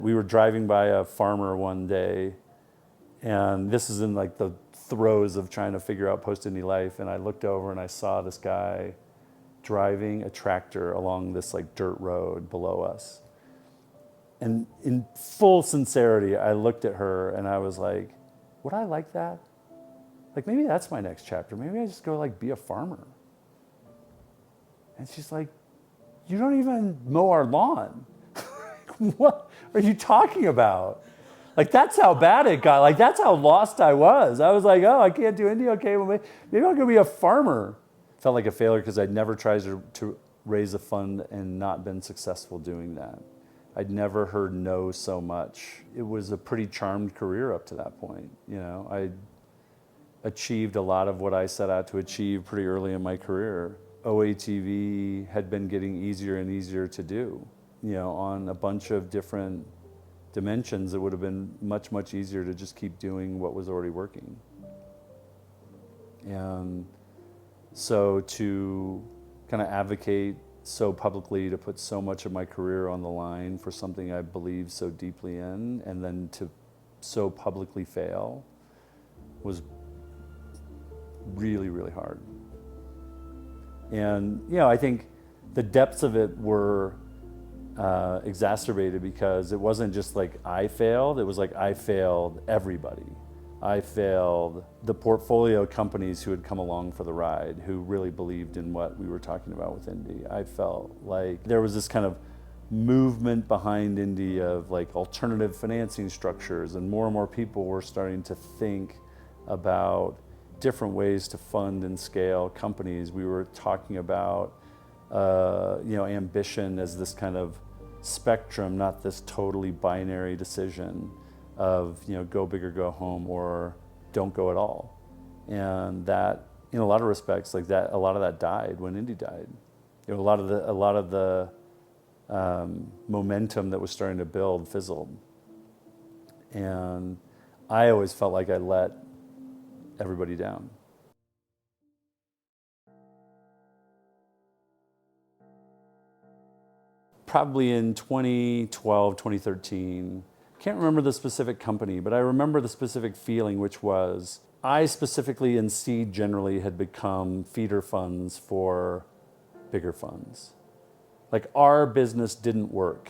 We were driving by a farmer one day, and this is in like the throes of trying to figure out post-indie life, and I looked over and I saw this guy driving a tractor along this like dirt road below us. And in full sincerity, I looked at her and I was like, would I like that? Like, maybe that's my next chapter. Maybe I just go like be a farmer. And she's like, you don't even mow our lawn. What are you talking about? Like, that's how bad it got. Like, that's how lost I was. I was like, oh, I can't do indie. Okay, well, maybe I'll go be a farmer. Felt like a failure because I'd never tried to raise a fund and not been successful doing that. I'd never heard no so much. It was a pretty charmed career up to that point. You know, I achieved a lot of what I set out to achieve pretty early in my career. OATV had been getting easier and easier to do. You know, on a bunch of different dimensions, it would have been much, much easier to just keep doing what was already working. And so to kind of advocate so publicly, to put so much of my career on the line for something I believe so deeply in, and then to so publicly fail was really, really hard. And, you know, I think the depths of it were exacerbated because it wasn't just like I failed, it was like I failed everybody. I failed the portfolio companies who had come along for the ride, who really believed in what we were talking about with indie. I felt like there was this kind of movement behind indie of like alternative financing structures, and more people were starting to think about different ways to fund and scale companies. We were talking about you know, ambition as this kind of spectrum, not this totally binary decision of, you know, go big or go home or don't go at all. And that, in a lot of respects, like that, a lot of that died when indie died. You know, a lot of the momentum that was starting to build fizzled. And I always felt like I let everybody down. Probably in 2012, 2013, can't remember the specific company, but I remember the specific feeling, which was I specifically and seed generally had become feeder funds for bigger funds. Like, our business didn't work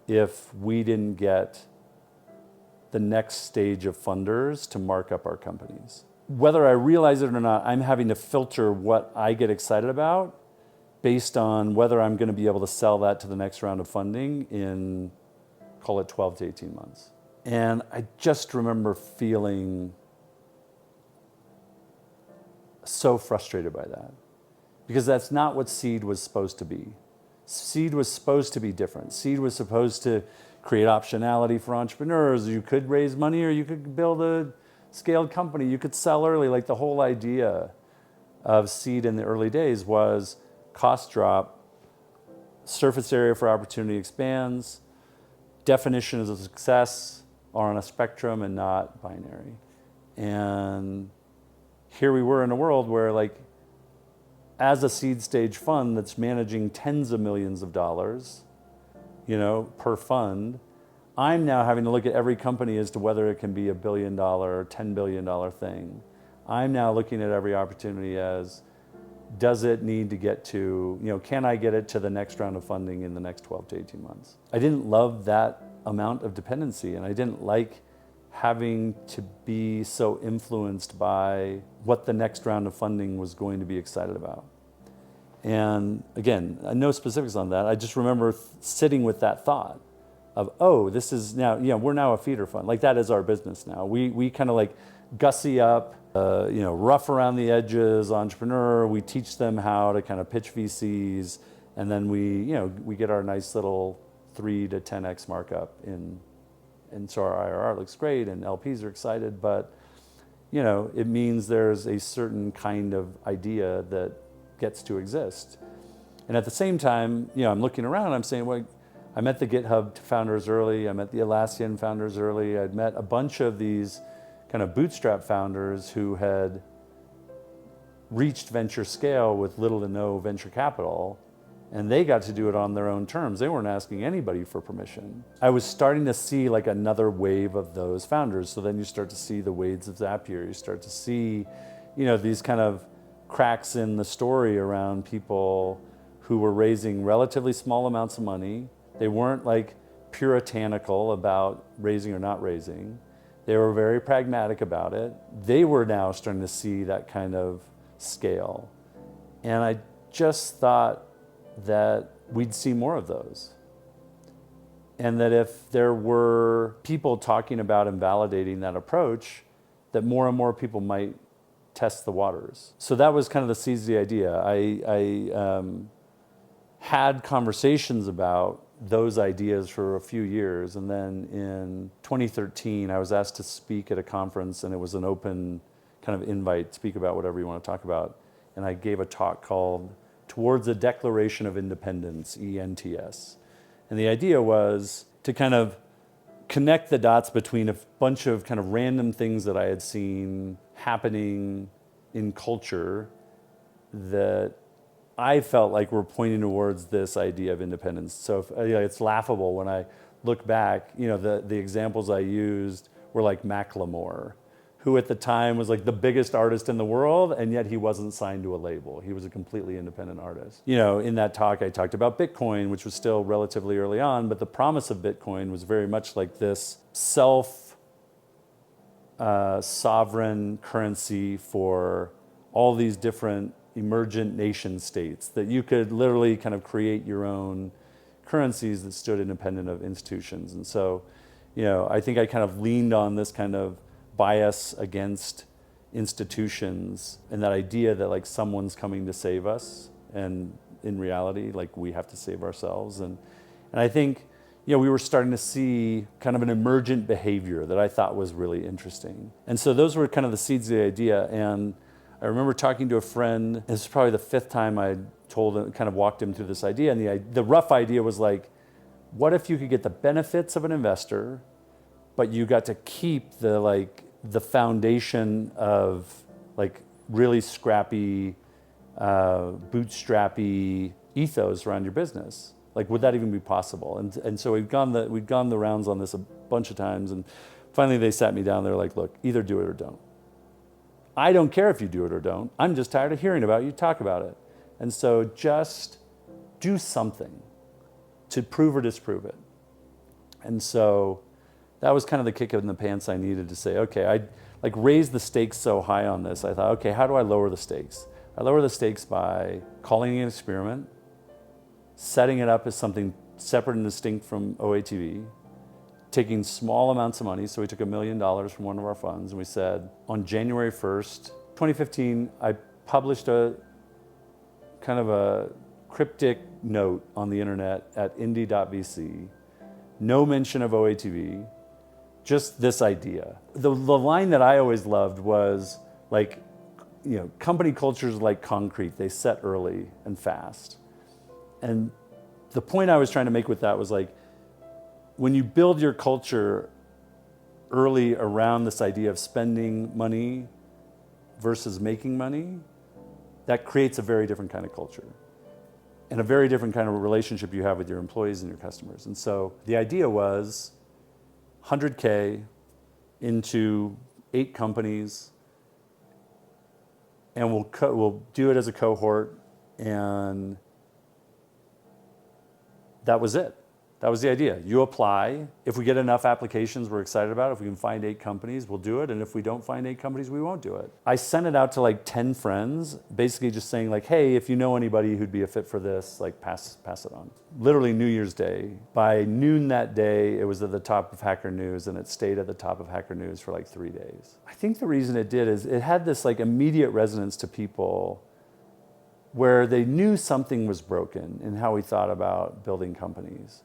if we didn't get the next stage of funders to mark up our companies. Whether I realize it or not, I'm having to filter what I get excited about based on whether I'm going to be able to sell that to the next round of funding in, call it 12 to 18 months. And I just remember feeling so frustrated by that, because that's not what seed was supposed to be. Seed was supposed to be different. Seed was supposed to create optionality for entrepreneurs. You could raise money or you could build a scaled company. You could sell early. Like, the whole idea of seed in the early days was cost drop, surface area for opportunity expands, definitions of success are on a spectrum and not binary. And here we were in a world where, like, as a seed stage fund that's managing tens of millions of dollars, you know, per fund, I'm now having to look at every company as to whether it can be $1 billion or $10 billion thing. I'm now looking at every opportunity as, does it need to get to, you know, can I get it to the next round of funding in the next 12 to 18 months? I didn't love that amount of dependency, and I didn't like having to be so influenced by what the next round of funding was going to be excited about. And again, no specifics on that. I just remember sitting with that thought of, oh, this is now, you know, we're now a feeder fund. Like, that is our business now. We kind of like gussy up, you know, rough around the edges entrepreneur. We teach them how to kind of pitch VCs, and then we get our nice little 3 to 10x markup in, and so our IRR looks great and LPs are excited, but, you know, it means there's a certain kind of idea that gets to exist. And at the same time, you know, I'm looking around, I'm saying, well, I met the GitHub founders early, I met the Atlassian founders early, I'd met a bunch of these kind of bootstrap founders who had reached venture scale with little to no venture capital, And they got to do it on their own terms. They weren't asking anybody for permission. I was starting to see like another wave of those founders. So then you start to see the waves of Zapier. You start to see, these kind of cracks in the story around people who were raising relatively small amounts of money. They weren't like puritanical about raising or not raising. They were very pragmatic about it. They were now starting to see that kind of scale. And I just thought that we'd see more of those. And that if there were people talking about and validating that approach, that more and more people might test the waters. So that was kind of the seeds of the idea. I had conversations about those ideas for a few years, and then in 2013 I was asked to speak at a conference, and it was an open kind of invite, speak about whatever you want to talk about. And I gave a talk called Towards a Declaration of Independence, ENTS. And the idea was to kind of connect the dots between a bunch of kind of random things that I had seen happening in culture that I felt like were pointing towards this idea of independence. So it's laughable when I look back, the examples I used were like Macklemore, who at the time was like the biggest artist in the world, and yet he wasn't signed to a label. He was a completely independent artist. In that talk, I talked about Bitcoin, which was still relatively early on, but the promise of Bitcoin was very much like this sovereign currency for all these different emergent nation states, that you could literally kind of create your own currencies that stood independent of institutions. And so, I think I kind of leaned on this kind of bias against institutions and that idea that like someone's coming to save us, and in reality like we have to save ourselves. And I think we were starting to see kind of an emergent behavior that I thought was really interesting. And so those were kind of the seeds of the idea. And I remember talking to a friend. This is probably the fifth time I told him, kind of walked him through this idea. And the rough idea was like, what if you could get the benefits of an investor, but you got to keep the foundation of like really scrappy, bootstrappy ethos around your business? Like, would that even be possible? And so we'd gone the rounds on this a bunch of times, and finally they sat me down. They're like, look, either do it or don't. I don't care if you do it or don't. I'm just tired of hearing about you talk about it. And so just do something to prove or disprove it. And so that was kind of the kick in the pants I needed to say, okay, I like raised the stakes so high on this. I thought, okay, how do I lower the stakes? I lower the stakes by calling it an experiment, setting it up as something separate and distinct from OATV, taking small amounts of money. So we took $1 million from one of our funds, and we said, on January 1st, 2015, I published a kind of a cryptic note on the internet at indie.vc, no mention of OATV, just this idea. The line that I always loved was like, company culture is like concrete. They set early and fast. And the point I was trying to make with that was like, when you build your culture early around this idea of spending money versus making money, that creates a very different kind of culture and a very different kind of relationship you have with your employees and your customers. And so the idea was 100K into 8 companies, and we'll do it as a cohort, and that was it. That was the idea. You apply. If we get enough applications, we're excited about it. If we can find 8 companies, we'll do it. And if we don't find 8 companies, we won't do it. I sent it out to like 10 friends, basically just saying like, hey, if you know anybody who'd be a fit for this, like pass it on. Literally New Year's Day. By noon that day, it was at the top of Hacker News, and it stayed at the top of Hacker News for like 3 days. I think the reason it did is it had this like immediate resonance to people where they knew something was broken in how we thought about building companies.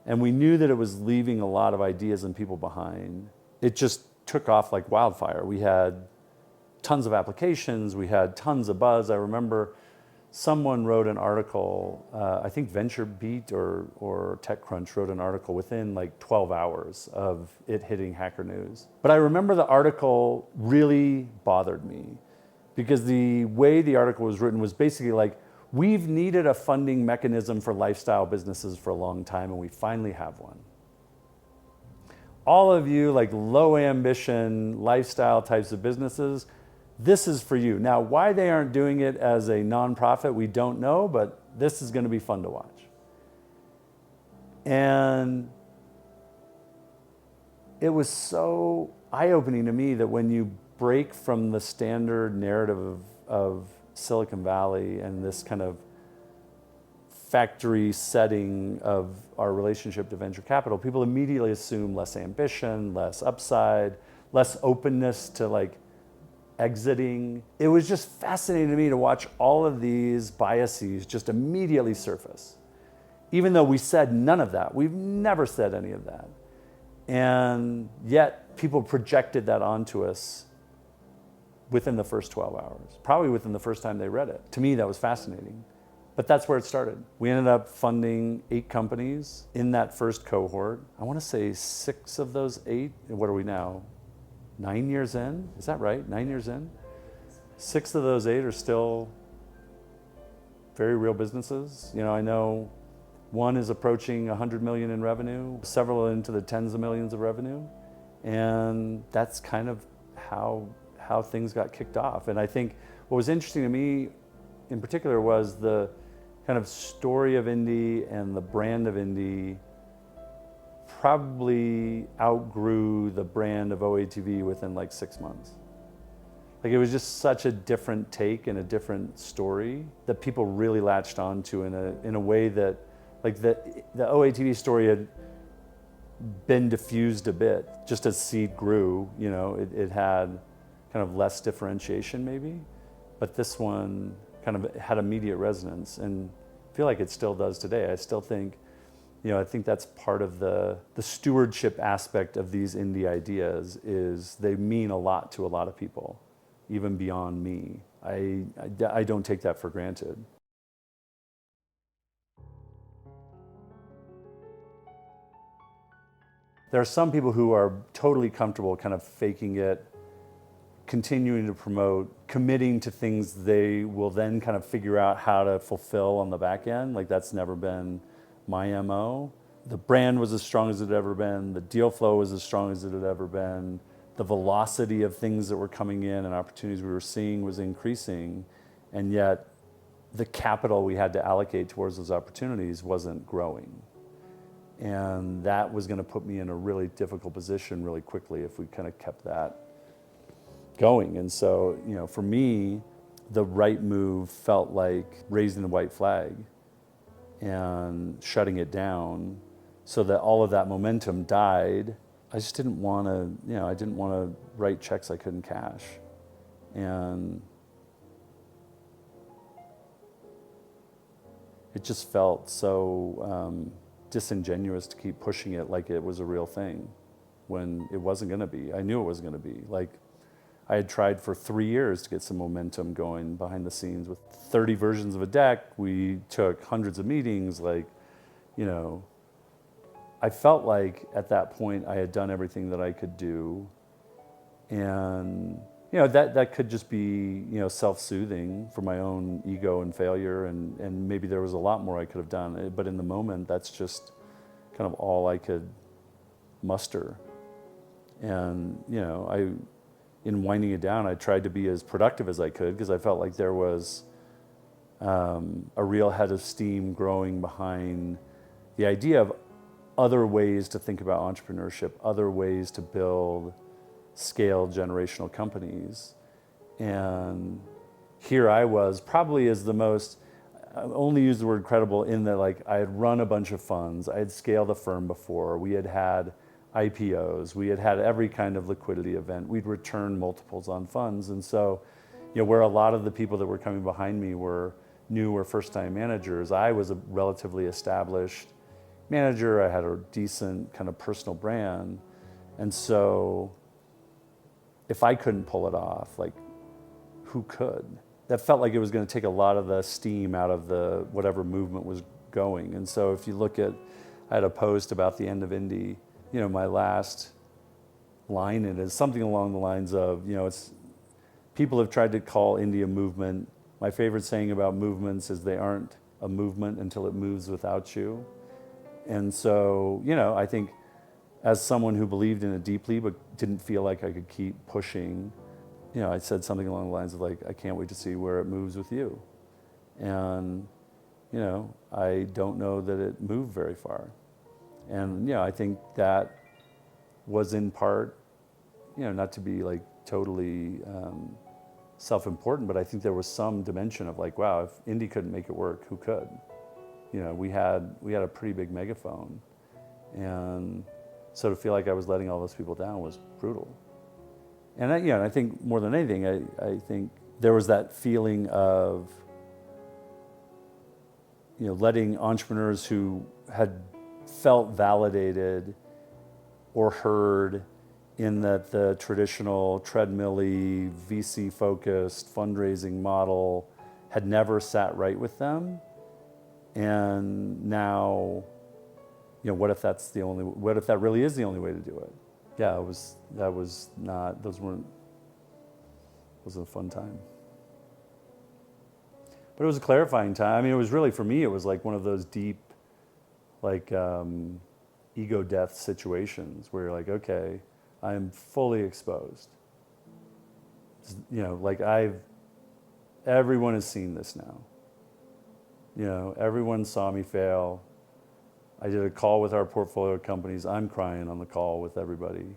And we knew that it was leaving a lot of ideas and people behind. It just took off like wildfire. We had tons of applications. We had tons of buzz. I remember someone wrote an article, I think VentureBeat or TechCrunch wrote an article within like 12 hours of it hitting Hacker News. But I remember the article really bothered me because the way the article was written was basically like, We've needed a funding mechanism for lifestyle businesses for a long time, and we finally have one. All of you like low ambition, lifestyle types of businesses, this is for you. Now, why they aren't doing it as a nonprofit, we don't know, but this is going to be fun to watch. And it was so eye-opening to me that when you break from the standard narrative of Silicon Valley and this kind of factory setting of our relationship to venture capital, people immediately assume less ambition, less upside, less openness to like exiting. It was just fascinating to me to watch all of these biases just immediately surface. Even though we said none of that, we've never said any of that. And yet people projected that onto us within the first 12 hours, probably within the first time they read it. To me, that was fascinating. But that's where it started. We ended up funding 8 companies in that first cohort. I want to say 6 of those 8, what are we now? 9 years in? Is that right? 9 years in? 6 of those 8 are still very real businesses. You know, I know one is approaching 100 million in revenue, several into the tens of millions of revenue. And that's kind of how things got kicked off. And I think what was interesting to me in particular was the kind of story of indie and the brand of indie probably outgrew the brand of OATV within like 6 months. Like it was just such a different take and a different story that people really latched onto in a way that like the OATV story had been diffused a bit just as Seed grew. You know, it had kind of less differentiation maybe, but this one kind of had immediate resonance, and I feel like it still does today. I still think, you know, I think that's part of the stewardship aspect of these indie ideas is they mean a lot to a lot of people, even beyond me. I don't take that for granted. There are some people who are totally comfortable kind of faking it, continuing to promote, committing to things they will then kind of figure out how to fulfill on the back end. Like that's never been my MO. The brand was as strong as it had ever been. The deal flow was as strong as it had ever been. The velocity of things that were coming in and opportunities we were seeing was increasing. And yet the capital we had to allocate towards those opportunities wasn't growing. And that was going to put me in a really difficult position really quickly if we kind of kept that going. And so, you know, for me, the right move felt like raising the white flag and shutting it down so that all of that momentum died. I just didn't want to, you know, I didn't want to write checks I couldn't cash. And it just felt so disingenuous to keep pushing it like it was a real thing when it wasn't going to be. I knew it wasn't going to be. Like, I had tried for 3 years to get some momentum going behind the scenes with 30 versions of a deck. We took hundreds of meetings. Like, you know, I felt like at that point I had done everything that I could do. And, you know, that could just be, you know, self-soothing for my own ego and failure. And maybe there was a lot more I could have done. But in the moment, that's just kind of all I could muster. And, you know, in winding it down, I tried to be as productive as I could because I felt like there was a real head of steam growing behind the idea of other ways to think about entrepreneurship, other ways to build scaled generational companies. And here I was, probably as the most, I only use the word credible in that like I had run a bunch of funds, I had scaled a firm before, we had had IPOs, we had had every kind of liquidity event, we'd returned multiples on funds. And so, you know, where a lot of the people that were coming behind me were new or first-time managers, I was a relatively established manager, I had a decent kind of personal brand. And so if I couldn't pull it off, like who could? That felt like it was going to take a lot of the steam out of the whatever movement was going. And so if you look at, I had a post about the end of indie, you know, my last line in it is something along the lines of, you know, it's people have tried to call indie a movement, my favorite saying about movements is they aren't a movement until it moves without you. And so, I think as someone who believed in it deeply but didn't feel like I could keep pushing, I said something along the lines of like, I can't wait to see where it moves with you. And, I don't know that it moved very far. And, I think that was in part, not to be like totally self-important, but I think there was some dimension of like, wow, if Indy couldn't make it work, who could? We had a pretty big megaphone. And so to feel like I was letting all those people down was brutal. And I think more than anything, I think there was that feeling of, letting entrepreneurs who had felt validated or heard in that the traditional treadmill-y, VC-focused fundraising model had never sat right with them. And now, what if that really is the only way to do it? Yeah, it wasn't a fun time. But it was a clarifying time. I mean, it was really, for me, it was like one of those deep, like, ego death situations where you're like, okay, I'm fully exposed. Like everyone has seen this now. Everyone saw me fail. I did a call with our portfolio companies. I'm crying on the call with everybody.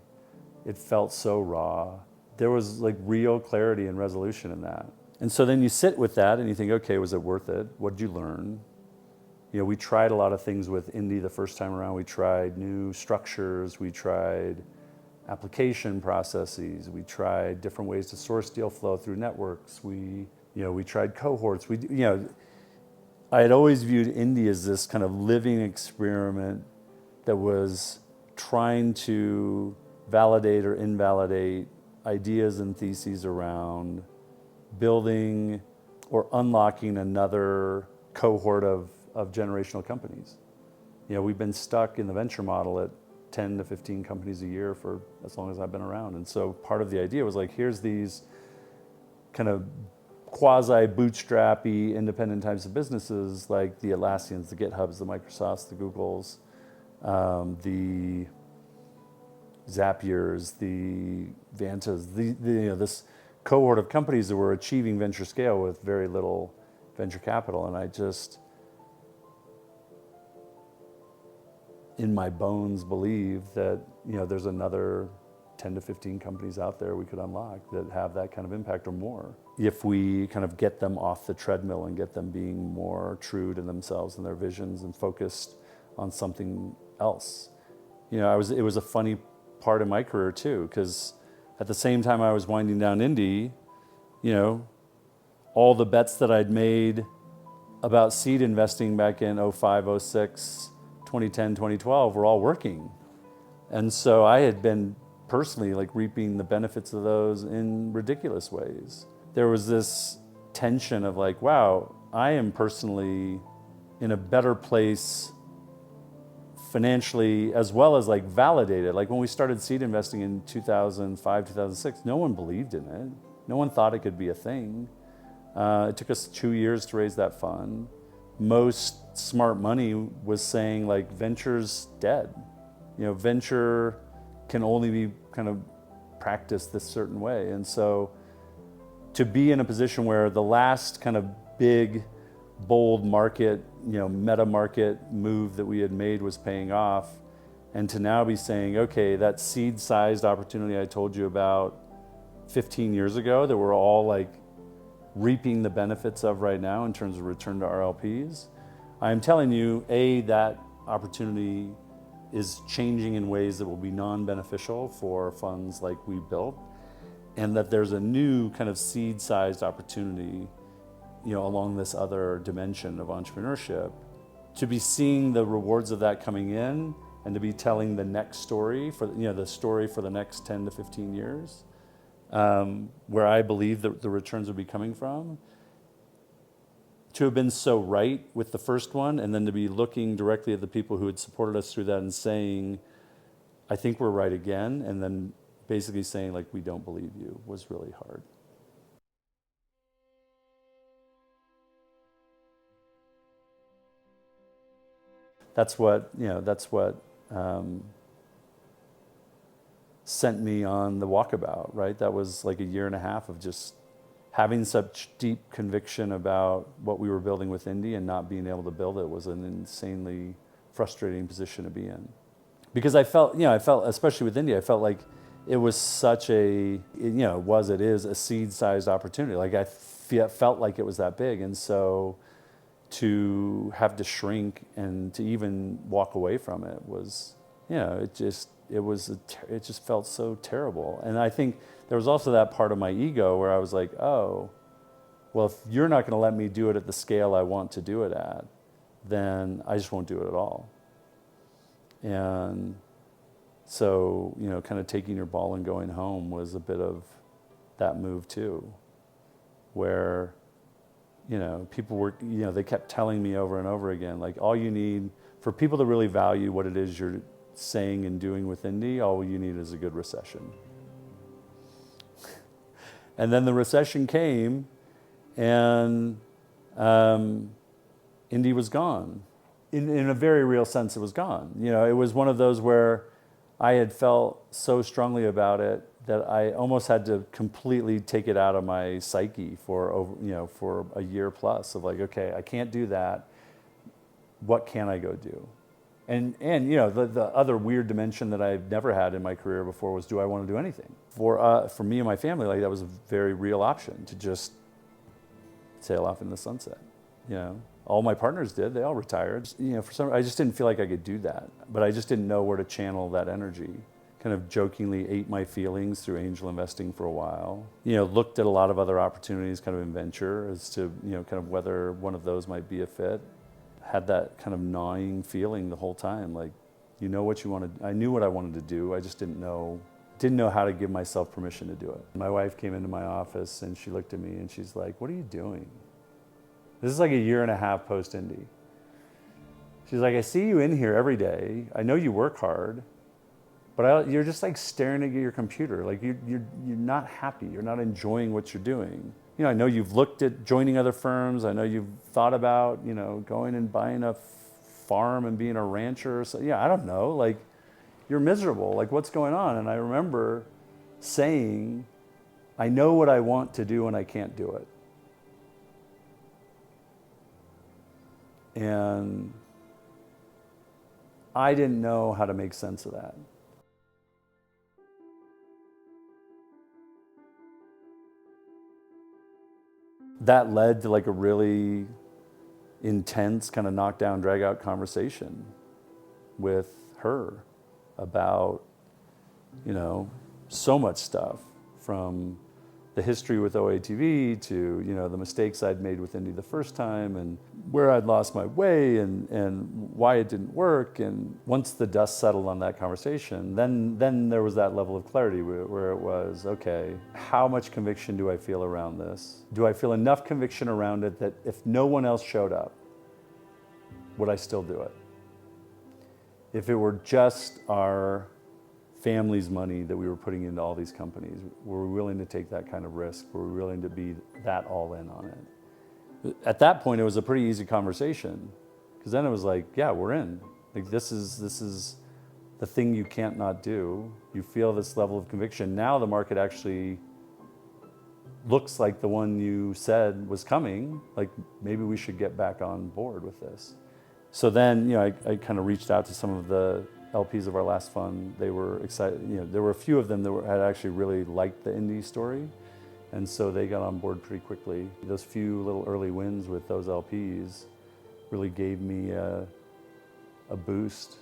It felt so raw. There was like real clarity and resolution in that. And so then you sit with that and you think, okay, was it worth it? What did you learn? We tried a lot of things with Indy the first time around. We tried new structures. We tried application processes. We tried different ways to source deal flow through networks. We tried cohorts. I had always viewed Indy as this kind of living experiment that was trying to validate or invalidate ideas and theses around building or unlocking another cohort of generational companies. We've been stuck in the venture model at 10 to 15 companies a year for as long as I've been around. And so part of the idea was like, here's these kind of quasi-bootstrappy independent types of businesses like the Atlassians, the GitHubs, the Microsofts, the Googles, the Zapiers, the Vantas, this cohort of companies that were achieving venture scale with very little venture capital. And I just, in my bones, believe that there's another 10 to 15 companies out there we could unlock that have that kind of impact or more, if we kind of get them off the treadmill and get them being more true to themselves and their visions and focused on something else. It was a funny part of my career too, because at the same time I was winding down Indy, all the bets that I'd made about seed investing back in 05, 06, 2010, 2012 were all working. And so I had been personally like reaping the benefits of those in ridiculous ways. There was this tension of like, wow, I am personally in a better place financially as well as like validated. Like when we started seed investing in 2005, 2006, no one believed in it. No one thought it could be a thing. It took us 2 years to raise that fund. Most smart money was saying like venture's dead. Venture can only be kind of practiced this certain way. And so to be in a position where the last kind of big, bold market, meta market move that we had made was paying off, and to now be saying, okay, that seed-sized opportunity I told you about 15 years ago that we're all like reaping the benefits of right now in terms of return to RLPs, I'm telling you, that opportunity is changing in ways that will be non-beneficial for funds like we built, and that there's a new kind of seed-sized opportunity, along this other dimension of entrepreneurship, to be seeing the rewards of that coming in and to be telling the next story for, the story for the next 10 to 15 years, where I believe that the returns would be coming from. To have been so right with the first one, and then to be looking directly at the people who had supported us through that and saying, I think we're right again, and then basically saying like, we don't believe you, was really hard. that's what sent me on the walkabout, right? That was like a year and a half of just having such deep conviction about what we were building with Indie and not being able to build it was an insanely frustrating position to be in. Because I felt, especially with Indie, I felt like it was such a, it is a seed-sized opportunity. Like I felt like it was that big. And so to have to shrink and to even walk away from it was, it just felt so terrible. And I think there was also that part of my ego where I was like, oh, well, if you're not going to let me do it at the scale I want to do it at, then I just won't do it at all. And so, kind of taking your ball and going home was a bit of that move too, where, people were, they kept telling me over and over again, like, all you need, for people to really value what it is you're saying and doing with Indie, all you need is a good recession. And then the recession came, and Indie was gone. In a very real sense, it was gone. It was one of those where I had felt so strongly about it that I almost had to completely take it out of my psyche for a year plus of like, okay, I can't do that. What can I go do? And the other weird dimension that I've never had in my career before was, do I want to do anything? For me and my family, like that was a very real option to just sail off in the sunset. All my partners did; they all retired. I just didn't feel like I could do that, but I just didn't know where to channel that energy. Kind of jokingly ate my feelings through angel investing for a while. Looked at a lot of other opportunities, kind of in venture, as to kind of whether one of those might be a fit. Had that kind of gnawing feeling the whole time, like, what you wanted. I knew what I wanted to do. I just didn't know how to give myself permission to do it. My wife came into my office and she looked at me and she's like, "What are you doing?" This is like a year and a half post Indie. She's like, "I see you in here every day. I know you work hard, but you're just like staring at your computer. Like you're not happy. You're not enjoying what you're doing. I know you've looked at joining other firms. I know you've thought about, going and buying a farm and being a rancher. So I don't know. Like, you're miserable. Like, what's going on?" And I remember saying, "I know what I want to do and I can't do it." And I didn't know how to make sense of that. That led to like a really intense kind of knockdown, drag out conversation with her about, so much stuff, from the history with OATV to, the mistakes I'd made with Indie the first time and where I'd lost my way and why it didn't work. And once the dust settled on that conversation, then there was that level of clarity where it was, okay, how much conviction do I feel around this? Do I feel enough conviction around it that if no one else showed up, would I still do it? If it were just our family's money that we were putting into all these companies, were we willing to take that kind of risk? Were we willing to be that all in on it? At that point, it was a pretty easy conversation, because then it was like, yeah, we're in. Like, this is the thing you can't not do. You feel this level of conviction. Now the market actually looks like the one you said was coming. Like, maybe we should get back on board with this. So then, I kind of reached out to some of the LPs of our last fund. They were excited. There were a few of them that had actually really liked the Indie story. And so they got on board pretty quickly. Those few little early wins with those LPs really gave me a boost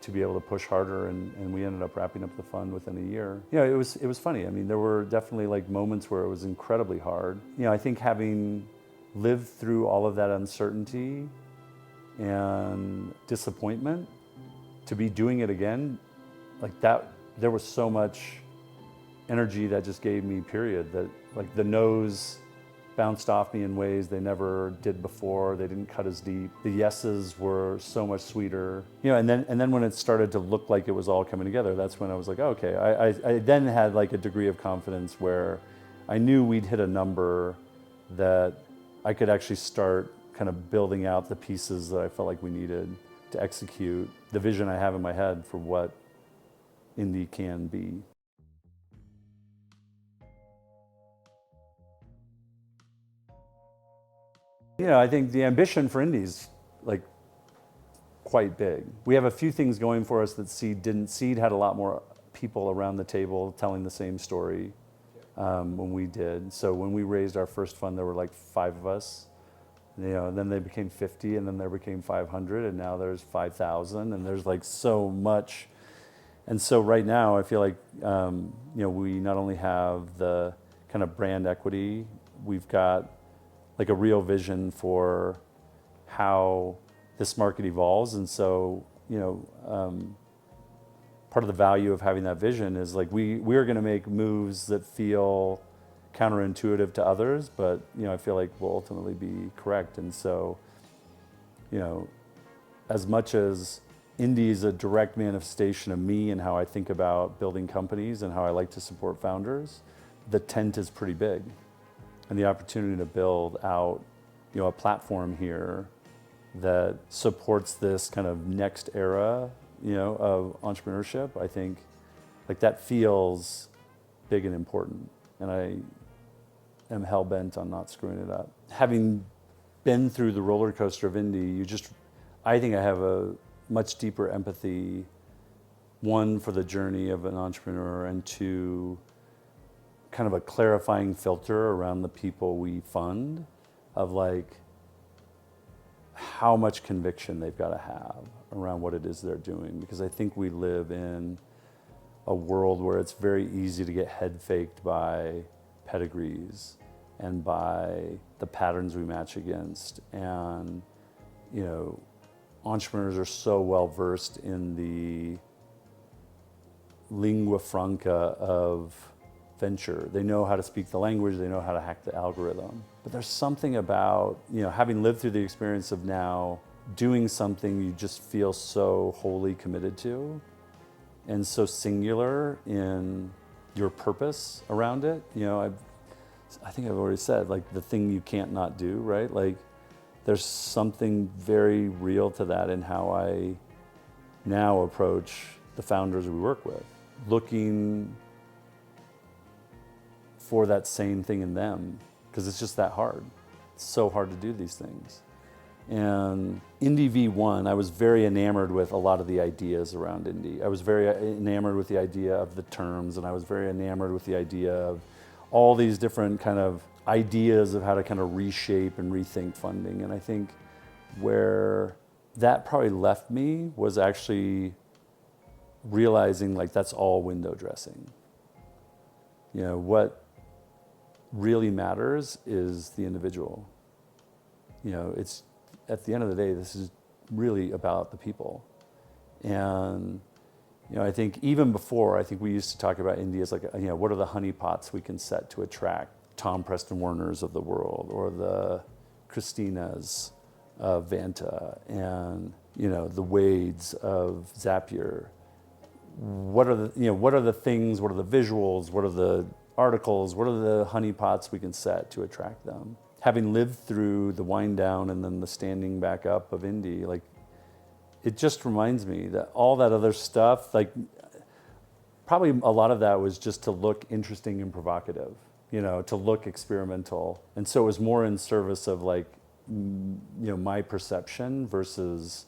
to be able to push harder, and we ended up wrapping up the fund within a year. It was funny. I mean, there were definitely like moments where it was incredibly hard. I think having lived through all of that uncertainty and disappointment, to be doing it again, like that, there was so much energy that just gave me, period, that like the no's bounced off me in ways they never did before. They didn't cut as deep. The yeses were so much sweeter. And then when it started to look like it was all coming together, that's when I was like, oh, okay. I then had like a degree of confidence where I knew we'd hit a number that I could actually start kind of building out the pieces that I felt like we needed to execute the vision I have in my head for what indie can be. I think the ambition for indie is like quite big. We have a few things going for us that Seed didn't. Seed had a lot more people around the table telling the same story when we did. So when we raised our first fund, there were like 5 of us. And then they became 50, and then there became 500, and now there's 5,000, and there's like so much. And so right now, I feel like we not only have the kind of brand equity, we've got like a real vision for how this market evolves. And so part of the value of having that vision is like we're going to make moves that feel counterintuitive to others, but I feel like will ultimately be correct. And so as much as indie is a direct manifestation of me and how I think about building companies and how I like to support founders, the tent is pretty big. And the opportunity to build out a platform here that supports this kind of next era of entrepreneurship, I think like that feels big and important. And I am hell-bent on not screwing it up. Having been through the roller coaster of indie, I think I have a much deeper empathy, one, for the journey of an entrepreneur, and two, kind of a clarifying filter around the people we fund of like how much conviction they've got to have around what it is they're doing. Because I think we live in a world where it's very easy to get head faked by pedigrees and by the patterns we match against. And, entrepreneurs are so well versed in the lingua franca of venture. They know how to speak the language, they know how to hack the algorithm. But there's something about, having lived through the experience of now doing something you just feel so wholly committed to and so singular in your purpose around it. I think I've already said, like, the thing you can't not do, right? Like, there's something very real to that in how I now approach the founders we work with, looking for that same thing in them, because it's just that hard. It's so hard to do these things. And Indie V1, I was very enamored with a lot of the ideas around Indie. I was very enamored with the idea of the terms, and I was very enamored with the idea of all these different kind of ideas of how to kind of reshape and rethink funding. And I think where that probably left me was actually realizing like that's all window dressing. What really matters is the individual. It's at the end of the day, this is really about the people. And I think even before, I think we used to talk about Indie as like, what are the honeypots we can set to attract Tom Preston Warners of the world, or the Christinas of Vanta, and the Wades of Zapier. What are the things? What are the visuals? What are the articles? What are the honeypots we can set to attract them? Having lived through the wind down and then the standing back up of Indie, like, it just reminds me that all that other stuff, like, probably a lot of that was just to look interesting and provocative, to look experimental. And so it was more in service of like, my perception versus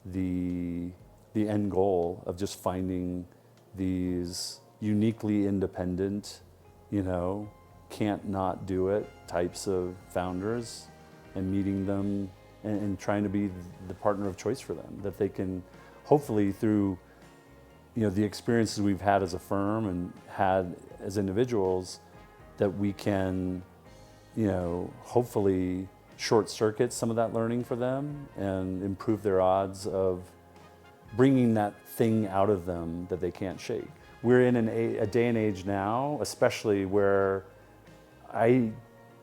the end goal of just finding these uniquely independent, can't not do it types of founders and meeting them and trying to be the partner of choice for them, that they can hopefully through the experiences we've had as a firm and had as individuals, that we can hopefully short circuit some of that learning for them and improve their odds of bringing that thing out of them that they can't shake. We're in a day and age now, especially where I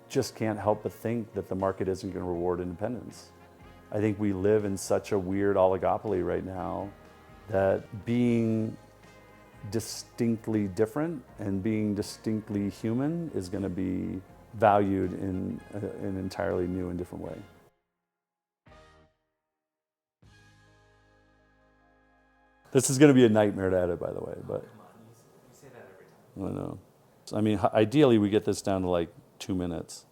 just can't help but think that the market isn't going to reward independence. I think we live in such a weird oligopoly right now that being distinctly different and being distinctly human is going to be valued in an entirely new and different way. This is going to be a nightmare to edit, by the way, but Come on, you say that every time. I don't know. I mean, ideally, we get this down to like 2 minutes.